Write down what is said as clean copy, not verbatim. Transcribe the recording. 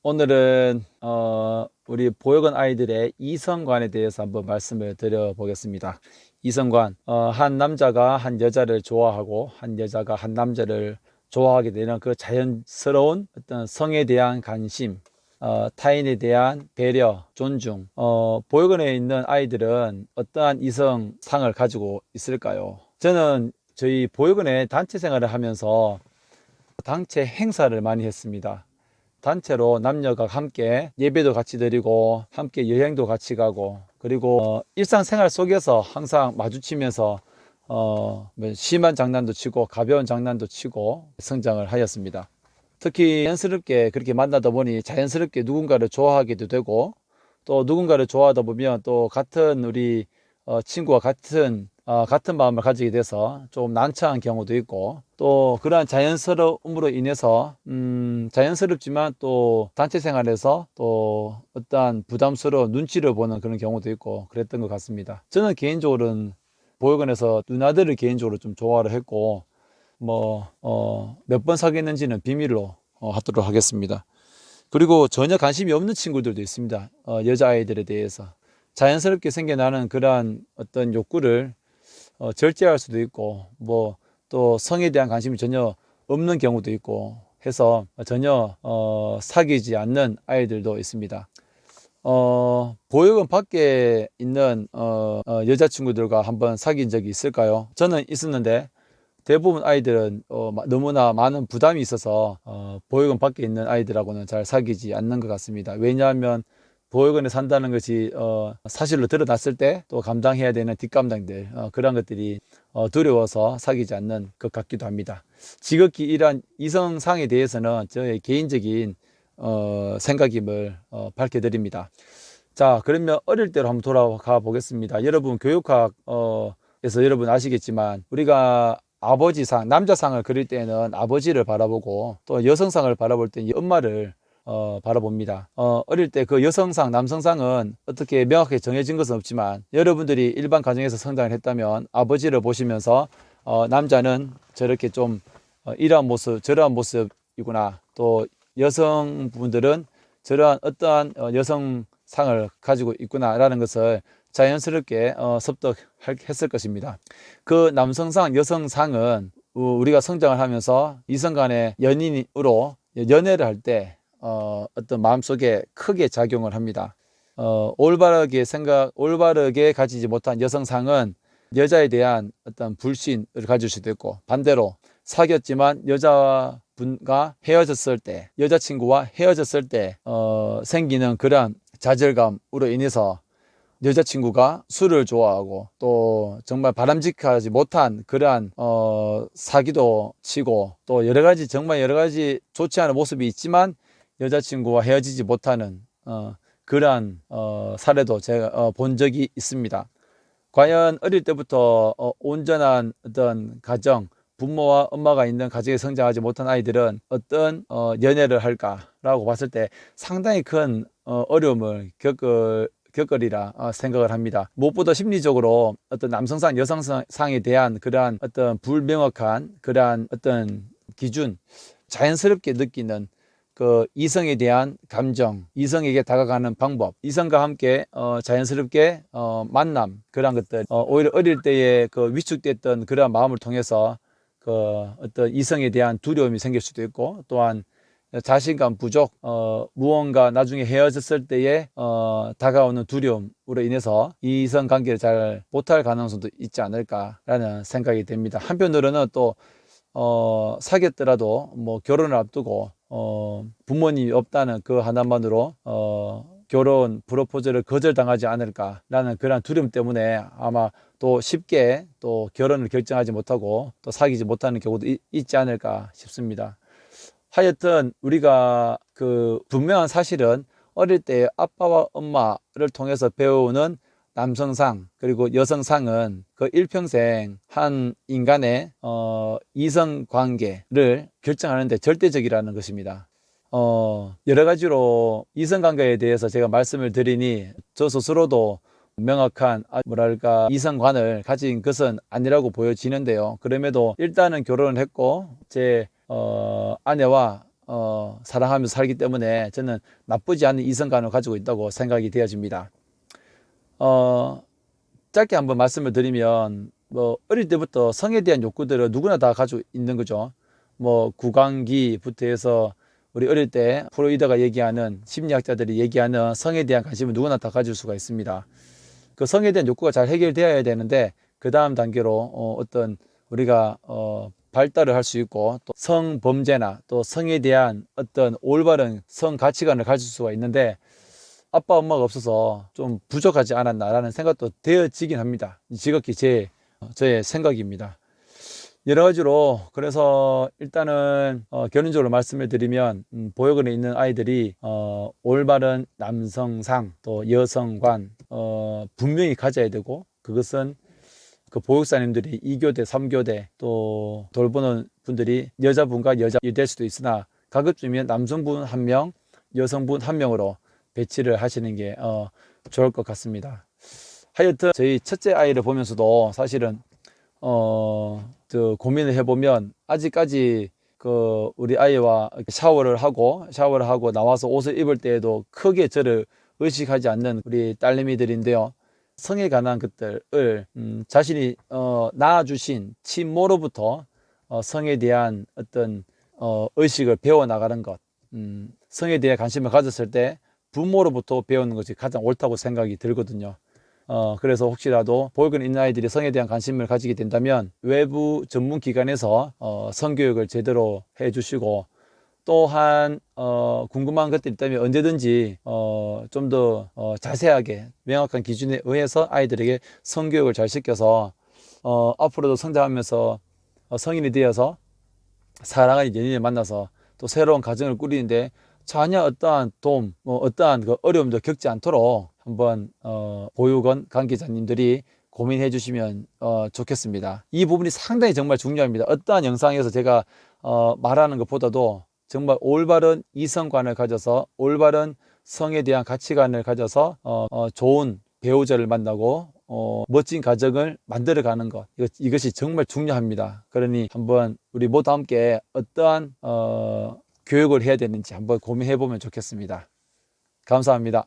오늘은 우리 보육원 아이들의 이성관에 대해서 한번 말씀을 드려보겠습니다. 이성관, 한 남자가 한 여자를 좋아하고 한 여자가 한 남자를 좋아하게 되는 그 자연스러운 어떤 성에 대한 관심, 타인에 대한 배려, 존중. 보육원에 있는 아이들은 어떠한 이성상을 가지고 있을까요? 저는 저희 보육원의 단체 생활을 하면서 단체 행사를 많이 했습니다. 단체로 남녀가 함께 예배도 같이 드리고 함께 여행도 같이 가고, 그리고 일상생활 속에서 항상 마주치면서 뭐 심한 장난도 치고 가벼운 장난도 치고 성장을 하였습니다. 특히 자연스럽게 그렇게 만나다 보니 자연스럽게 누군가를 좋아하게도 되고, 또 누군가를 좋아하다 보면 또 같은 우리 친구와 같은 마음을 가지게 돼서 좀 난처한 경우도 있고, 또 그러한 자연스러움으로 인해서 자연스럽지만 또 단체 생활에서 또 어떠한 부담스러운 눈치를 보는 그런 경우도 있고 그랬던 것 같습니다. 저는 개인적으로는 보육원에서 누나들을 개인적으로 좀 좋아를 했고, 몇 번 사귀었는지는 비밀로 하도록 하겠습니다. 그리고 전혀 관심이 없는 친구들도 있습니다. 여자아이들에 대해서 자연스럽게 생겨나는 그러한 어떤 욕구를 절제할 수도 있고, 또 성에 대한 관심이 전혀 없는 경우도 있고 해서 전혀 사귀지 않는 아이들도 있습니다. 보육원 밖에 있는 여자친구들과 한번 사귄 적이 있을까요? 저는 있었는데, 대부분 아이들은 너무나 많은 부담이 있어서 보육원 밖에 있는 아이들하고는 잘 사귀지 않는 것 같습니다. 왜냐하면 보육원에 산다는 것이 사실로 드러났을 때 또 감당해야 되는 뒷감당들, 그런 것들이 두려워서 사귀지 않는 것 같기도 합니다. 지극히 이러한 이성상에 대해서는 저의 개인적인 생각임을 밝혀드립니다. 자, 그러면 어릴 때로 한번 돌아가 보겠습니다. 여러분 교육학에서 여러분 아시겠지만, 우리가 아버지상, 남자상을 그릴 때는 아버지를 바라보고, 또 여성상을 바라볼 때는 엄마를 바라봅니다. 어릴 때 그 여성상, 남성상은 어떻게 명확하게 정해진 것은 없지만, 여러분들이 일반 가정에서 성장을 했다면 아버지를 보시면서 남자는 저렇게 좀 이러한 모습, 저러한 모습이구나, 또 여성분들은 저러한 어떠한 여성상을 가지고 있구나라는 것을 자연스럽게 습득했을 것입니다. 그 남성상, 여성상은 우리가 성장을 하면서 이성 간의 연인으로 연애를 할 때 어떤 마음속에 크게 작용을 합니다. 올바르게 가지지 못한 여성상은 여자에 대한 어떤 불신을 가질 수도 있고, 반대로 사귀었지만 여자분과 헤어졌을 때, 여자친구와 헤어졌을 때 생기는 그러한 좌절감으로 인해서 여자친구가 술을 좋아하고, 또 정말 바람직하지 못한 그러한 사기도 치고, 또 정말 여러 가지 좋지 않은 모습이 있지만 여자친구와 헤어지지 못하는 그러한 사례도 제가 본 적이 있습니다. 과연 어릴 때부터 온전한 어떤 가정, 부모와 엄마가 있는 가정에 성장하지 못한 아이들은 어떤 연애를 할까라고 봤을 때 상당히 큰 어려움을 겪으리라 생각을 합니다. 무엇보다 심리적으로 어떤 남성상, 여성상에 대한 그러한 어떤 불명확한 그러한 어떤 기준, 자연스럽게 느끼는 그 이성에 대한 감정, 이성에게 다가가는 방법, 이성과 함께 자연스럽게 만남, 그런 것들, 오히려 어릴 때에 그 위축됐던 그런 마음을 통해서 그 어떤 이성에 대한 두려움이 생길 수도 있고, 또한 자신감 부족, 무언가 나중에 헤어졌을 때에 다가오는 두려움으로 인해서 이성 관계를 잘 못할 가능성도 있지 않을까라는 생각이 됩니다. 한편으로는 또 사귀었더라도 결혼을 앞두고 부모님이 없다는 그 하나만으로 결혼 프로포즈를 거절당하지 않을까라는 그런 두려움 때문에 아마 또 쉽게 또 결혼을 결정하지 못하고 또 사귀지 못하는 경우도 있지 않을까 싶습니다. 하여튼 우리가 그 분명한 사실은 어릴 때 아빠와 엄마를 통해서 배우는 남성상 그리고 여성상은 그 일평생 한 인간의 이성 관계를 결정하는데 절대적이라는 것입니다. 여러 가지로 이성 관계에 대해서 제가 말씀을 드리니 저 스스로도 명확한 이성관을 가진 것은 아니라고 보여지는데요. 그럼에도 일단은 결혼을 했고 제 아내와 사랑하면서 살기 때문에 저는 나쁘지 않은 이성관을 가지고 있다고 생각이 되어집니다. 짧게 한번 말씀을 드리면 뭐 어릴 때부터 성에 대한 욕구들을 누구나 다 가지고 있는 거죠. 뭐 구강기부터 해서 우리 어릴 때 프로이드가 얘기하는 심리학자들이 얘기하는 성에 대한 관심을 누구나 다 가질 수가 있습니다. 그 성에 대한 욕구가 잘 해결되어야 되는데 그 다음 단계로 어떤 우리가 발달을 할 수 있고 또 성범죄나 또 성에 대한 어떤 올바른 성 가치관을 가질 수가 있는데 아빠 엄마가 없어서 좀 부족하지 않았나라는 생각도 되어지긴 합니다. 지극히 저의 생각입니다. 여러 가지로 그래서 일단은 결론적으로 말씀을 드리면 보육원에 있는 아이들이 올바른 남성상 또 여성관 분명히 가져야 되고 그것은 그 보육사님들이 2교대, 3교대 또 돌보는 분들이 여자분과 여자분이 될 수도 있으나 가급적이면 남성분 1명, 여성분 1명으로 배치를 하시는 게 좋을 것 같습니다. 하여튼 저희 첫째 아이를 보면서도 사실은 고민을 해보면 아직까지 그 우리 아이와 샤워를 하고 나와서 옷을 입을 때에도 크게 저를 의식하지 않는 우리 딸내미들인데요. 성에 관한 것들을 자신이 낳아주신 친모로부터 성에 대한 어떤 의식을 배워나가는 것, 성에 대해 관심을 가졌을 때 부모로부터 배우는 것이 가장 옳다고 생각이 들거든요. 그래서 혹시라도 보육원에 있는 아이들이 성에 대한 관심을 가지게 된다면 외부 전문 기관에서 성교육을 제대로 해주시고 또한 궁금한 것들이 있다면 언제든지 좀 더 자세하게 명확한 기준에 의해서 아이들에게 성교육을 잘 시켜서 앞으로도 성장하면서 성인이 되어서 사랑하는 연인을 만나서 또 새로운 가정을 꾸리는데 전혀 어떠한 도움, 어떠한 그 어려움도 겪지 않도록 한번 보육원 관계자님들이 고민해 주시면 좋겠습니다. 이 부분이 상당히 정말 중요합니다. 어떠한 영상에서 제가 말하는 것보다도 정말 올바른 이성관을 가져서 올바른 성에 대한 가치관을 가져서 좋은 배우자를 만나고 멋진 가정을 만들어가는 것 이것이 정말 중요합니다. 그러니 한번 우리 모두 함께 어떠한 교육을 해야 되는지 한번 고민해 보면 좋겠습니다. 감사합니다.